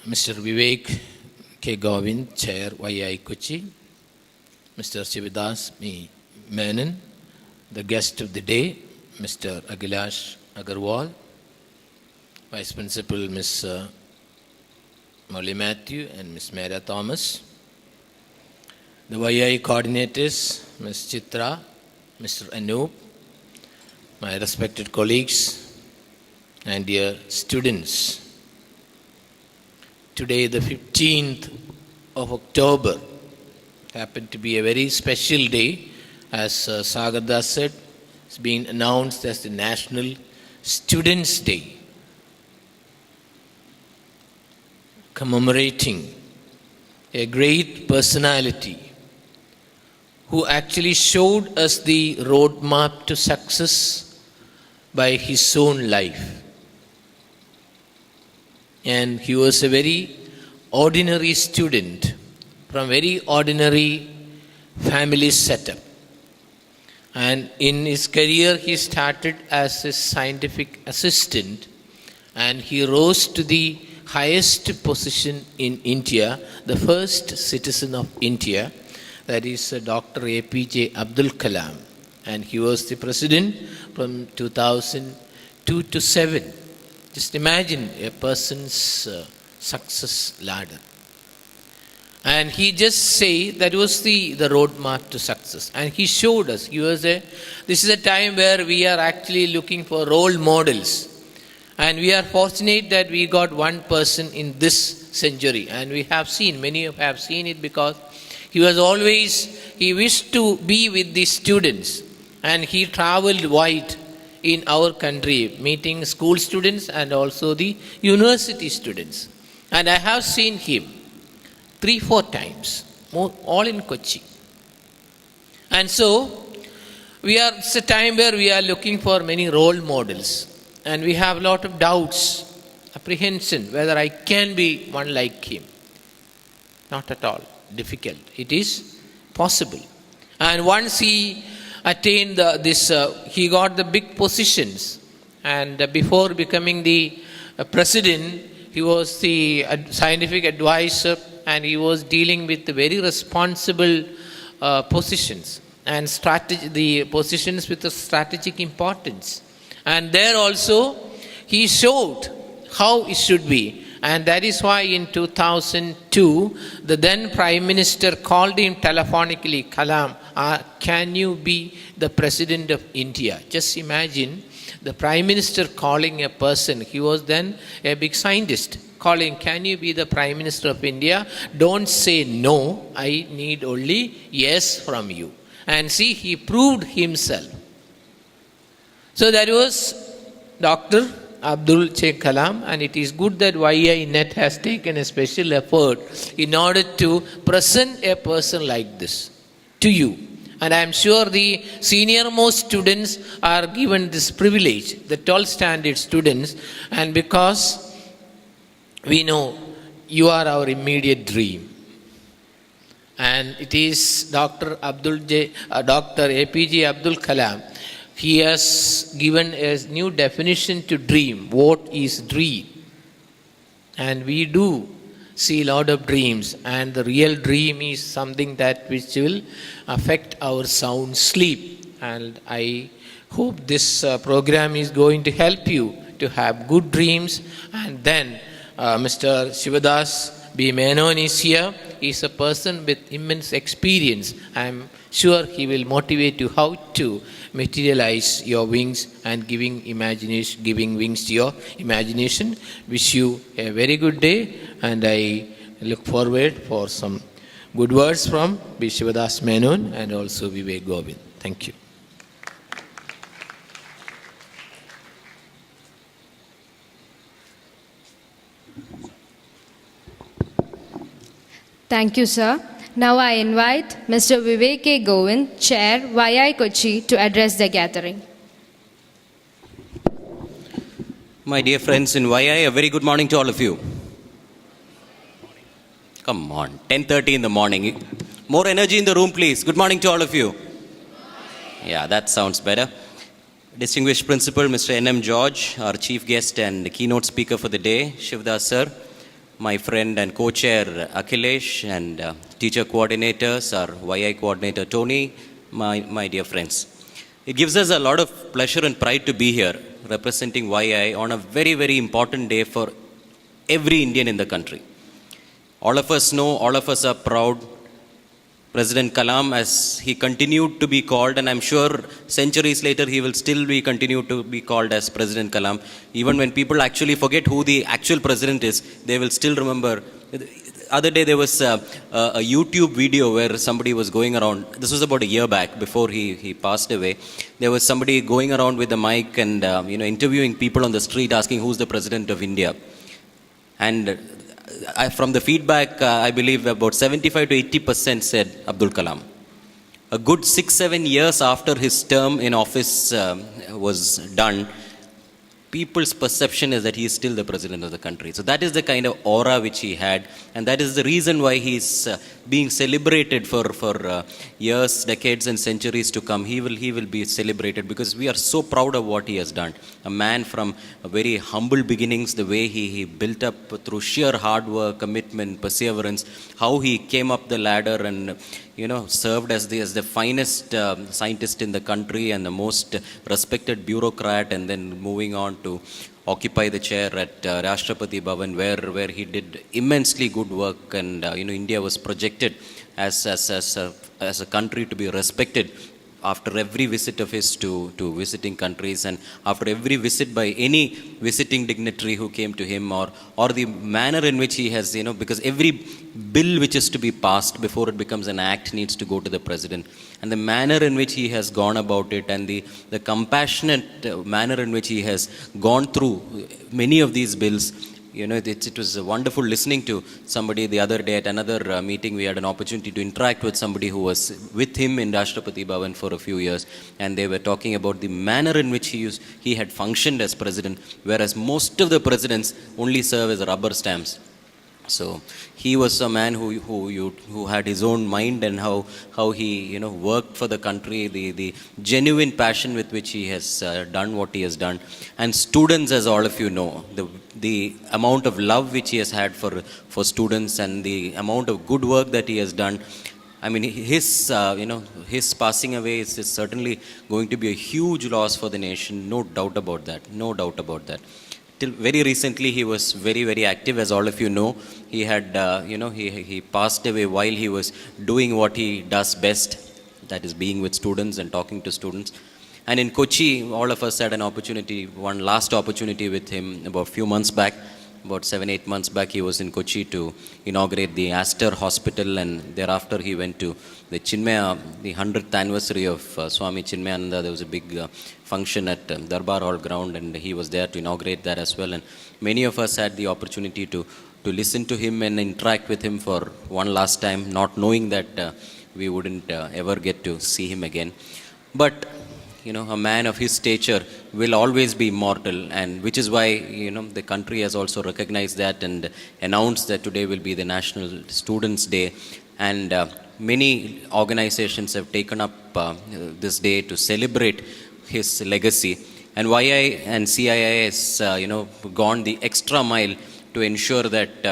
Mr. Vivek K. Govind, Chair, YI Kochi, Mr. Shivadas Menon, the guest of the day, Mr. Agilash Agarwal, Vice Principal Ms. Molly Matthew and Ms. Mara Thomas, the YI coordinators, Ms. Chitra, Mr. Anoop, my respected colleagues and dear students. Today, the 15th of October, happened to be a very special day. As Sagardas said, it's been announced as the National Students' Day, commemorating a great personality who actually showed us the roadmap to success by his own life. And he was a very ordinary student from very ordinary family setup. And in his career, he started as a scientific assistant, and he rose to the highest position in India, the first citizen of India, that is Dr. APJ Abdul Kalam. And he was the president from 2002 to 7. Just imagine a person's success ladder. And he just say that was the roadmap to success. And he showed us. This is a time where we are actually looking for role models. And we are fortunate that we got one person in this century. And we have seen, many have seen it, because he wished to be with the students. And he traveled wide in our country, meeting school students and also the university students. And I have seen him 3-4 times, all in Kochi. And so, it's a time where we are looking for many role models. And we have a lot of doubts, apprehension, whether I can be one like him. Not at all difficult. It is possible. And once he attained he got the big positions. And before becoming the president, he was the scientific advisor, and he was dealing with the very responsible positions and the positions with a strategic importance. And there also, he showed how it should be. And that is why in 2002, the then Prime Minister called him telephonically, Kalam, can you be the President of India? Just imagine the Prime Minister calling a person, he was then a big scientist, calling, can you be the Prime Minister of India? Don't say no, I need only yes from you. And see, he proved himself. So that was Dr. Abdul Kalam, and it is good that YI Net has taken a special effort in order to present a person like this to you. And I am sure the senior-most students are given this privilege, the 12th standard students, and because we know you are our immediate dream. And it is Dr. APJ Abdul Kalam. He has given a new definition to dream. What is dream? And we do see a lot of dreams, and the real dream is something which will affect our sound sleep. And I hope this program is going to help you to have good dreams. And then Mr. Shivadas B. Menon is here. He is a person with immense experience. I am sure he will motivate you how to materialize your wings and giving wings to your imagination. Wish you a very good day, and I look forward for some good words from B. Shivadas Menon and also Vivek Govind. Thank you. Thank you, sir. Now I invite Mr. Vivek K. Govind, Chair, YI Kochi, to address the gathering. My dear friends in YI, a very good morning to all of you. Come on, 10:30 in the morning. More energy in the room, please. Good morning to all of you. Yeah, that sounds better. Distinguished Principal, Mr. N.M. George, our Chief Guest and keynote speaker for the day, Shivadas sir, my friend and co-chair Akhilesh, and teacher coordinators, our YI coordinator Tony, my dear friends. It gives us a lot of pleasure and pride to be here representing YI on a very, very important day for every Indian in the country. All of us know, all of us are proud. President Kalam, as he continued to be called, and I'm sure centuries later he will still be continued to be called as President Kalam. Even when people actually forget who the actual president is, they will still remember. The other day there was a YouTube video where somebody was going around. This was about a year back before he passed away. There was somebody going around with a mic and interviewing people on the street, asking who's the president of India. And from the feedback, I believe about 75 to 80% said Abdul Kalam. A good 6-7 years after his term in office was done, people's perception is that he is still the president of the country. So that is the kind of aura which he had, and that is the reason why he is being celebrated for years, decades and centuries to come. He will be celebrated because we are so proud of what he has done. A man from very humble beginnings, the way he built up through sheer hard work, commitment, perseverance, how he came up the ladder and served as the finest scientist in the country and the most respected bureaucrat, and then moving on to occupy the chair at Rashtrapati Bhavan, where he did immensely good work, and India was projected as a country to be respected after every visit of his to visiting countries, and after every visit by any visiting dignitary who came to him, or the manner in which he has, because every bill which is to be passed before it becomes an act needs to go to the president, and the manner in which he has gone about it, and the compassionate manner in which he has gone through many of these bills. It was wonderful listening to somebody the other day at another meeting. We had an opportunity to interact with somebody who was with him in Rashtrapati Bhavan for a few years, and they were talking about the manner in which he had functioned as president, whereas most of the presidents only serve as rubber stamps. So he was a man who had his own mind, and how he worked for the country, the genuine passion with which he has done what he has done. And students, as all of you know, the amount of love which he has had for students, and the amount of good work that he has done. I mean, his passing away is certainly going to be a huge loss for the nation. No doubt about that. No doubt about that. Till very recently, he was very, very active, as all of you know. He had, he passed away while he was doing what he does best, that is being with students and talking to students. And in Kochi, all of us had an opportunity, one last opportunity with him about a few months back. About 7-8 months back, he was in Kochi to inaugurate the Aster Hospital, and thereafter he went to the Chinmaya, the 100th anniversary of Swami Chinmayananda. There was a big function at Darbar Hall ground, and he was there to inaugurate that as well. And many of us had the opportunity to listen to him and interact with him for one last time, not knowing that we wouldn't ever get to see him again. But a man of his stature will always be immortal, and which is why the country has also recognized that and announced that today will be the National Students' Day, and many organizations have taken up this day to celebrate his legacy. And YI and CII has gone the extra mile to ensure that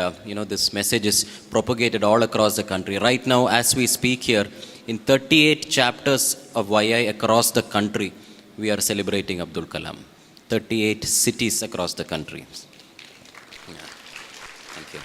this message is propagated all across the country. Right now, as we speak here, in 38 chapters of YI across the country, we are celebrating Abdul Kalam. 38 cities across the country. Yeah. Thank you.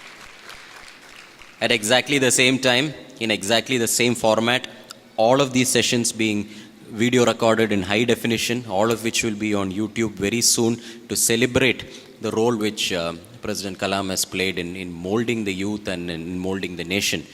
At exactly the same time, in exactly the same format, all of these sessions being video recorded in high definition, all of which will be on YouTube very soon to celebrate the role which President Kalam has played in molding the youth and in molding the nation.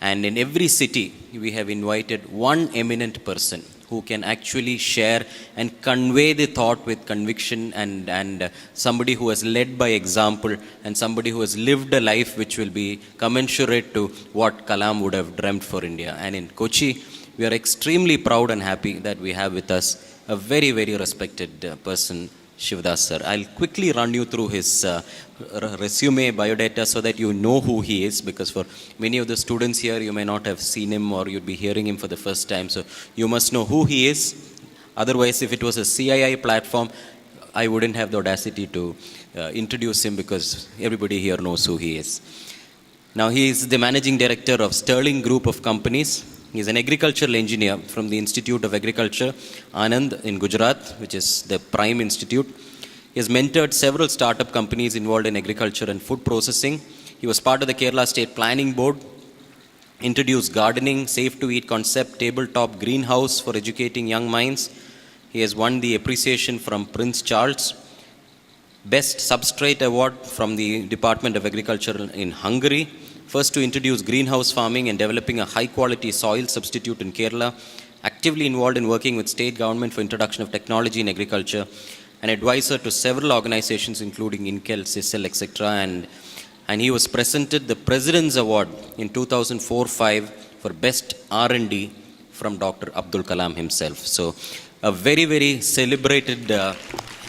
And in every city, we have invited one eminent person who can actually share and convey the thought with conviction, and somebody who has led by example, and somebody who has lived a life which will be commensurate to what Kalam would have dreamt for India. And in Kochi, we are extremely proud and happy that we have with us a very, very respected person, Shivdas sir. I'll quickly run you through his resume, biodata, so that you know who he is, because for many of the students here, you may not have seen him, or you'd be hearing him for the first time. So you must know who he is. Otherwise, if it was a CII platform, I wouldn't have the audacity to introduce him because everybody here knows who he is. Now, he is the managing director of Sterling Group of Companies. He is an agricultural engineer from the Institute of Agriculture, Anand in Gujarat, which is the prime institute. He has mentored several startup companies involved in agriculture and food processing. He was part of the Kerala State Planning Board, introduced gardening, safe to eat concept, tabletop greenhouse for educating young minds. He has won the appreciation from Prince Charles, Best Substrate Award from the Department of Agriculture in Hungary, first to introduce greenhouse farming and developing a high quality soil substitute in Kerala, actively involved in working with state government for introduction of technology in agriculture, an advisor to several organizations including INCEL, CISL, etc. And he was presented the President's Award in 2004-05 for Best R&D from Dr. Abdul Kalam himself. So a very, very celebrated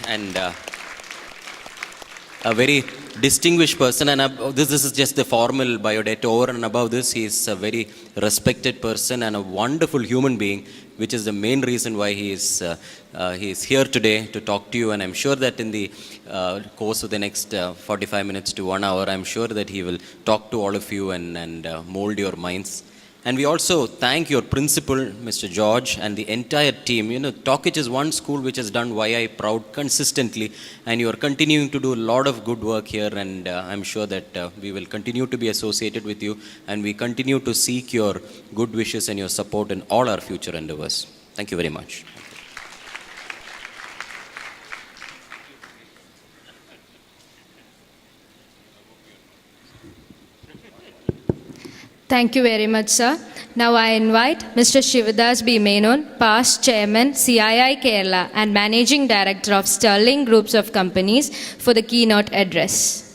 and a very distinguished person, and this is just the formal biodata. Over and above this, he is a very respected person and a wonderful human being, which is the main reason why he is here today to talk to you. And I'm sure that in the course of the next 45 minutes to 1 hour, I'm sure that he will talk to all of you and mold your minds. And we also thank your principal, Mr. George, and the entire team. You know, Talkage is one school which has done YI proud consistently, and you are continuing to do a lot of good work here, and I'm sure that we will continue to be associated with you, and we continue to seek your good wishes and your support in all our future endeavors. Thank you very much. Thank you very much, sir. Now I invite Mr. Shivadas B. Menon, past Chairman, CII Kerala and Managing Director of Sterling Groups of Companies for the keynote address.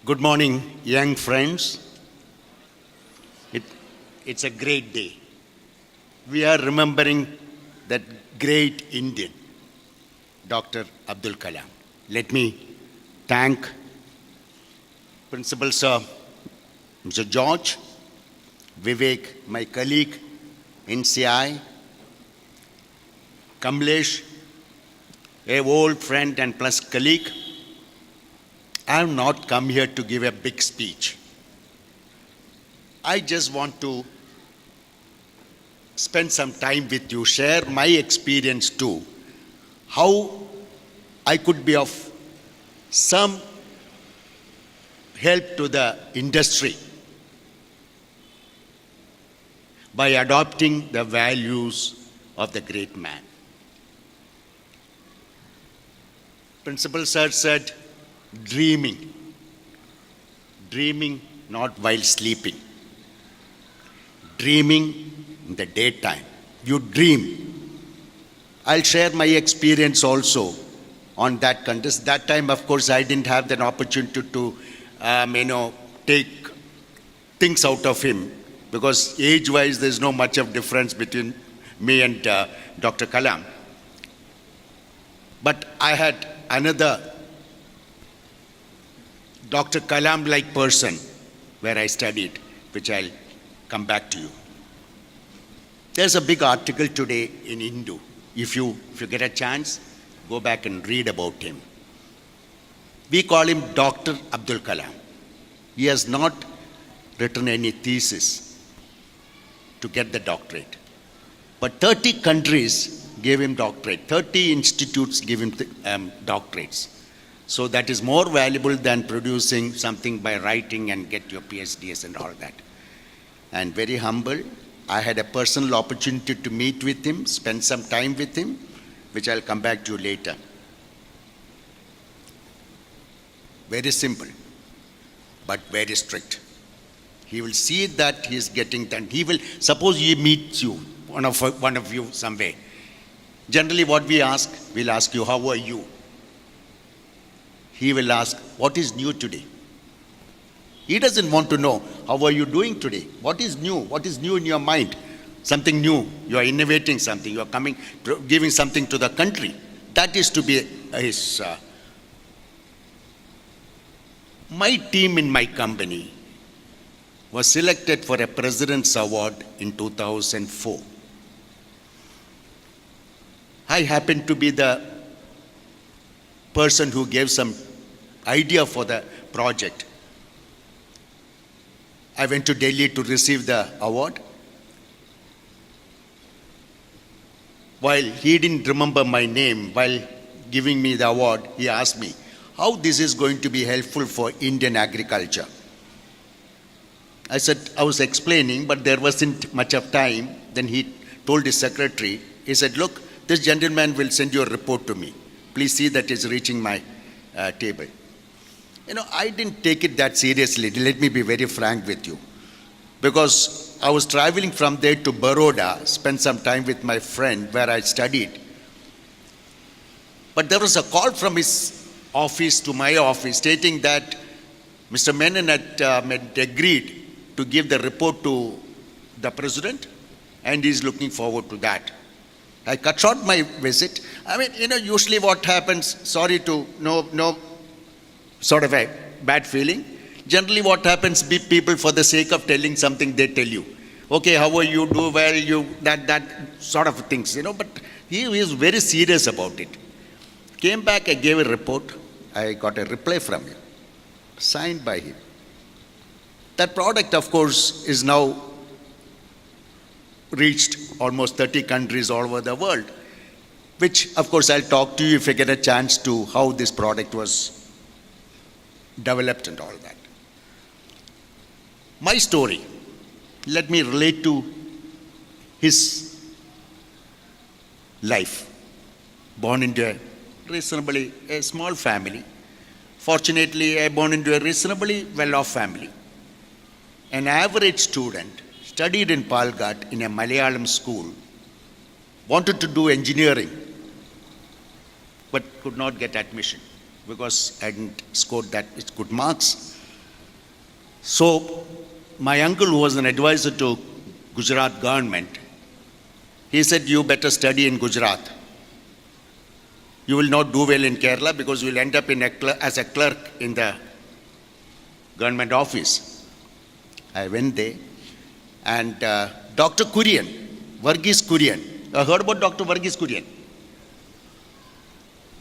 Good morning, young friends. It's a great day. We are remembering that great Indian, Dr. Abdul Kalam. Let me thank Principal Sir, Mr. George, Vivek, my colleague in CI, Kamlesh, a old friend and plus colleague. I have not come here to give a big speech. I just want to spend some time with you, share my experience too, how I could be of some help to the industry by adopting the values of the great man. Principal Sir said, dreaming not while sleeping, dreaming in the daytime. You dream. I'll share my experience also on that contest. That time, of course, I didn't have that opportunity to, take things out of him because age-wise, there's no much of difference between me and Dr. Kalam. But I had another Dr. Kalam-like person where I studied, which I'll come back to you. There's a big article today in Hindu. If you get a chance, go back and read about him. We call him Dr. Abdul Kalam. He has not written any thesis to get the doctorate. But 30 countries gave him doctorate. 30 institutes give him doctorates. So that is more valuable than producing something by writing and get your PhDs and all that. And very humble. I had a personal opportunity to meet with him, spend some time with him, which I'll come back to later. Very simple, but very strict. He will see that he is getting done. He will, suppose he meets you, one of you somewhere. Generally what we ask, we'll ask you, how are you? He will ask, what is new today? He doesn't want to know, how are you doing today? What is new? What is new in your mind? something new. You are innovating something. You are coming, giving something to the country. That is to be his. My team in my company was selected for a President's Award in 2004. I happened to be the person who gave some idea for the project. I went to Delhi to receive the award. While he didn't remember my name, while giving me the award, he asked me how this is going to be helpful for Indian agriculture. I said, I was explaining, but there wasn't much of time. Then he told his secretary, he said, look, this gentleman will send you a report to me. Please see that it's reaching my table. You know, I didn't take it that seriously. Let me be very frank with you. Because I was traveling from there to Baroda, spent some time with my friend where I studied. But there was a call from his office to my office stating that Mr. Menon had agreed to give the report to the president, and he's looking forward to that. I cut short my visit. I mean, you know, usually what happens, sorry to no sort of a bad feeling. Generally what happens, people for the sake of telling something, they tell you, okay, how are you, do well, you, that sort of things, you know, but he is very serious about it. Came back, I gave a report, I got a reply from him, signed by him. That product, of course, is now reached almost 30 countries all over the world, which, of course, I'll talk to you if I get a chance to how this product was developed and all that. My story, let me relate to his life. Born into a reasonably small family. Fortunately, I born into a reasonably well-off family. An average student, studied in Palghat in a Malayalam school, wanted to do engineering, but could not get admission because I hadn't scored that good marks. So my uncle, who was an advisor to Gujarat government, he said, you better study in Gujarat. You will not do well in Kerala because you will end up as a clerk in the government office. I went there, and Dr. Kurian, Varghese Kurian. Heard about Dr. Varghese Kurian?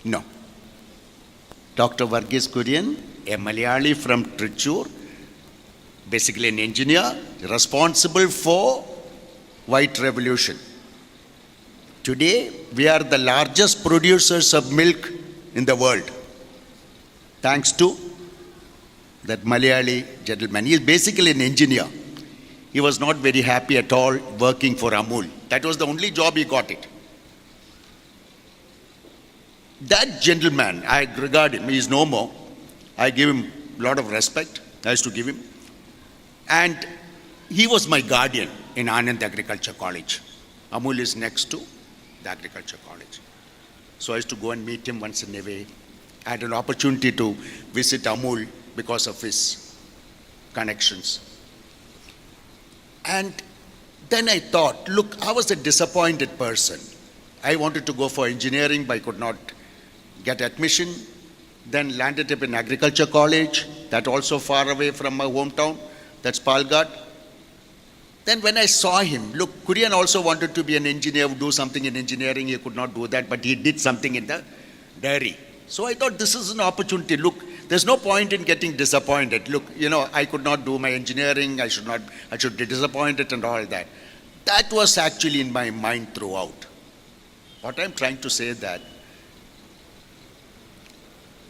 No. Dr. Varghese Kurian, a Malayali from Trichur, basically an engineer, responsible for White Revolution. Today, we are the largest producers of milk in the world, thanks to that Malayali gentleman. He is basically an engineer. He was not very happy at all working for Amul. That was the only job he got it. That gentleman, I regard him, he is no more. I give him a lot of respect. I used to give him. And he was my guardian in Anand Agriculture College. Amul is next to the Agriculture College. So I used to go and meet him once in a way. I had an opportunity to visit Amul because of his connections. And then I thought, look, I was a disappointed person. I wanted to go for engineering, but I could not get admission. Then landed up in Agriculture College, that also far away from my hometown, that's Palghat. Then when I saw him, look, Kurian also wanted to be an engineer, do something in engineering, he could not do that, but he did something in the dairy. So I thought this is an opportunity. Look, there's no point in getting disappointed. Look, you know, I could not do my engineering, I should be disappointed and all that. That was actually in my mind throughout. What I'm trying to say is that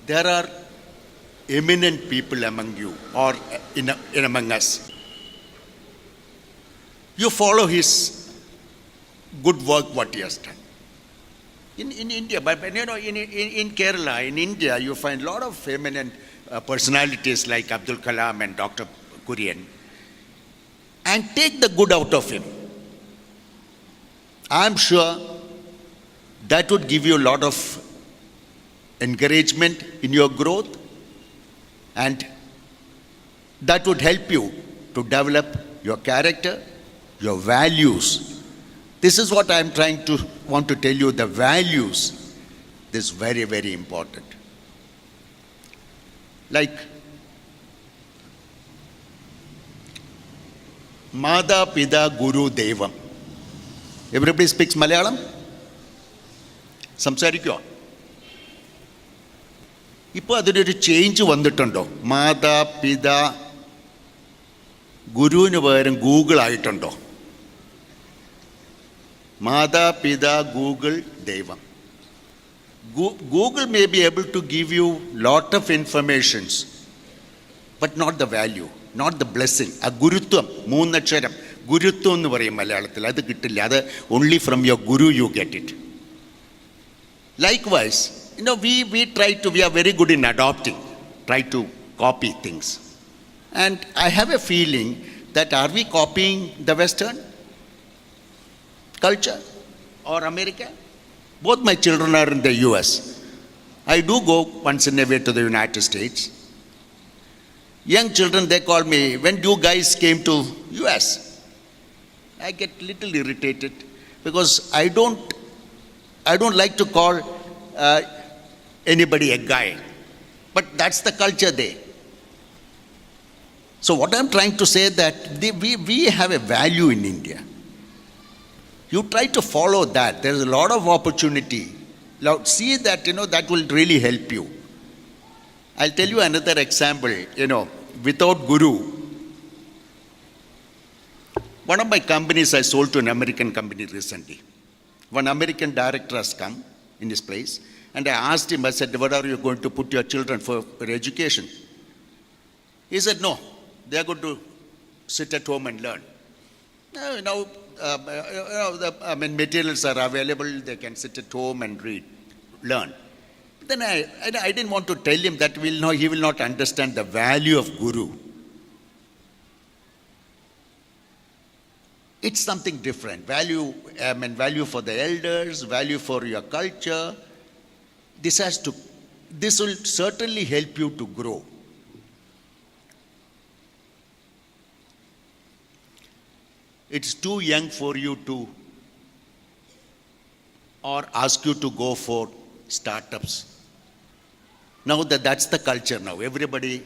there are eminent people among you or in among us. You follow his good work, what he has done. In India, but you know, in Kerala, in India, you find a lot of eminent personalities like Abdul Kalam and Dr. Kurian, and take the good out of him. I'm sure that would give you a lot of encouragement in your growth, and that would help you to develop your character, your values, This is what I'm want to tell you, the values. This is very, very important. Like, Mada Pida Guru Devam. Everybody speaks Malayalam? സംസാരിക്കുമോ? ഇപ്പോൾ അതിനൊരു change വന്നിട്ടുണ്ടോ? മാതാ പിതാ ഗുരുവിന് പകരം Google ആയിട്ടുണ്ടോ? മാതാ പിതാ Google ദൈവം. Google may be able to give you lot of informations, but not the value, not the blessing. ആ ഗുരുത്വം, മൂന്നക്ഷരം ഗുരുത്വം എന്ന് പറയും മലയാളത്തിൽ, അത് കിട്ടില്ല. അത് only from your guru you get it. Likewise, we are very good in adopting, try to copy things. And I have a feeling that are we copying the Western culture or America? Both my children are in the US. I do go once in a way to the United States. Young children, they call me, when you guys came to US? I get little irritated because I don't like to call anybody a guy. But that's the culture there. So what I'm trying to say that we have a value in India. You try to follow that. There's a lot of opportunity. Now, see that, that will really help you. I'll tell you another example, without guru. One of my companies I sold to an American company recently. One American director has come in his place, and I asked him, I said, what are you going to put your children for education? He said, no, they are going to sit at home and learn. Materials are available, they can sit at home and read, learn. Then I didn't want to tell him that he will not understand the value of guru. It's something different. Value for the elders, value for your culture. This will certainly help you to grow. It's too young for you to, or ask you to go for startups. Now that's the culture now. Everybody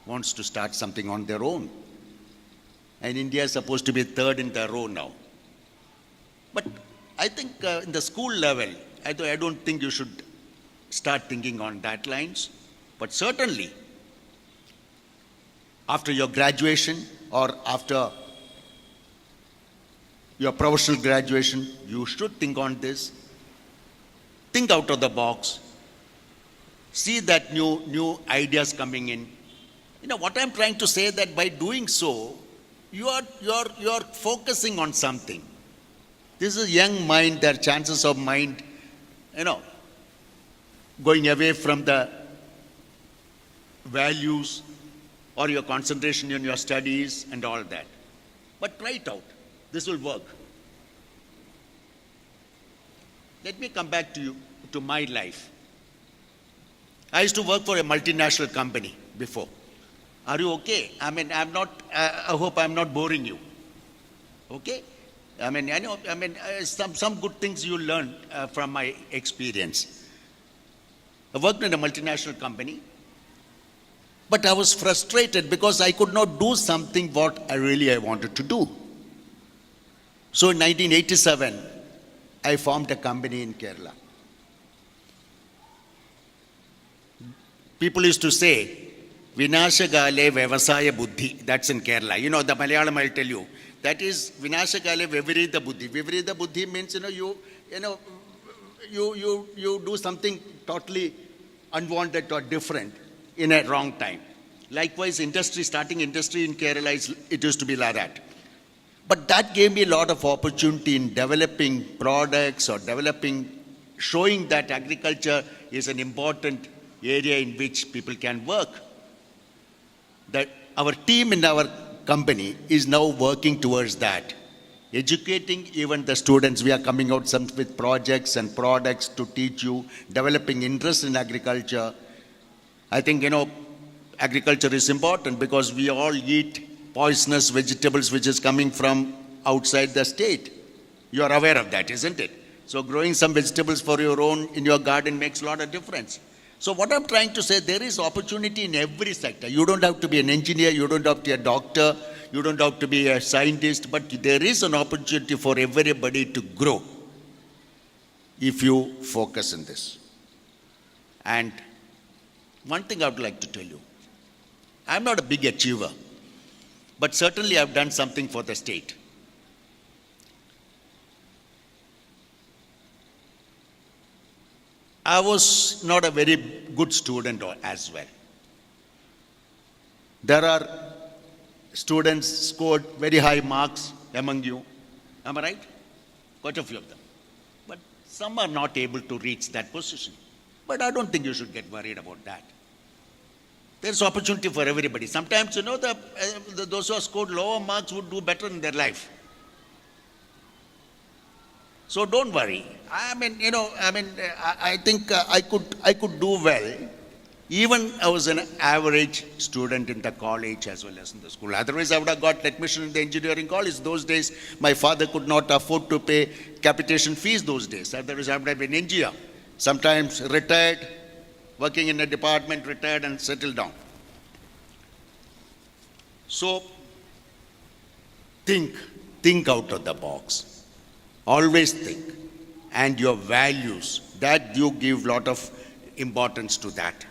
wants to start something on their own. And India is supposed to be third in the row now. But I think in the school level, I don't think you should start thinking on that lines. But certainly, after your graduation or after your professional graduation, you should think on this. Think out of the box. See that new ideas coming in. What I'm trying to say that by doing so, you're focusing on something. This is a young mind, their chances of mind, going away from the values or your concentration in your studies and all that. But try it out. This will work. Let me come back to my life. I used to work for a multinational company before. Are you okay? I hope I'm not boring you. Okay? Some good things you learn from my experience. I worked in a multinational company, but I was frustrated because I could not do something what I wanted to do. So in 1987, I formed a company in Kerala. People used to say, Vinashagale Vevasaya Buddhi. That's in Kerala. The Malayalam I'll tell you. That is Vinashagale Vivarita Buddhi. Vivarita Buddhi means, you do something totally unwanted or different in a wrong time. Likewise, starting industry in Kerala, it used to be like that. But that gave me a lot of opportunity in developing products or showing that agriculture is an important area in which people can work. That our team in our company is now working towards that. Educating even the students, we are coming out with projects and products to teach you, developing interest in agriculture. I think, agriculture is important because we all eat poisonous vegetables which is coming from outside the state. You are aware of that, isn't it? So growing some vegetables for your own in your garden makes a lot of difference. So what I'm trying to say, there is opportunity in every sector. You don't have to be an engineer, you don't have to be a doctor, you don't have to be a scientist, but there is an opportunity for everybody to grow if you focus on this. And one thing I would like to tell you, I'm not a big achiever, but certainly I've done something for the state. I was not a very good student as well. There are students scored very high marks among you. Am I right? Quite a few of them. But some are not able to reach that position. But I don't think you should get worried about that. There's opportunity for everybody. Sometimes, those who have scored lower marks would do better in their life. So don't worry. I think I could do well. Even I was an average student in the college as well as in the school. Otherwise, I would have got admission in the engineering college. Those days, my father could not afford to pay capitation fees those days. Otherwise, I would have been an engineer. Sometimes retired, working in a department, retired and settled down. So, think out of the box. Always think. And your values, that you give lot of importance to that.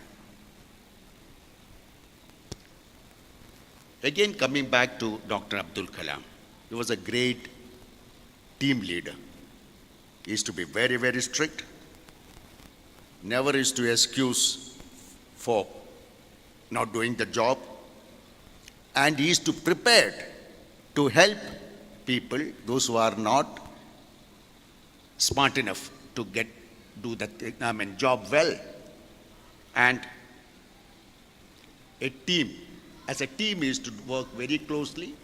Again, coming back to Dr. Abdul Kalam, he was a great team leader. He used to be very, very strict. Never used to excuse for not doing the job. And he used to prepare to help people, those who are not smart enough to do the job well. And as a team, he used to work very closely.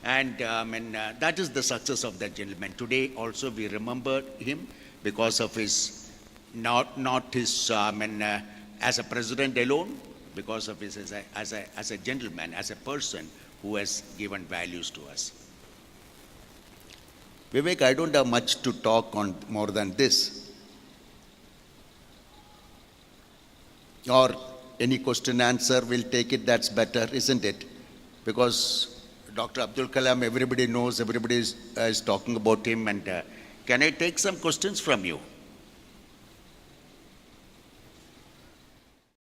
And that is the success of that gentleman. Today also we remember him because of his, not his, as a president alone, because of his as a gentleman, as a person who has given values to us. Vivek, I don't have much to talk on more than this. Or any question answer, we'll take it, that's better, isn't it? Because Dr. Abdul Kalam, everybody knows, everybody is talking about him. And can I take some questions from you?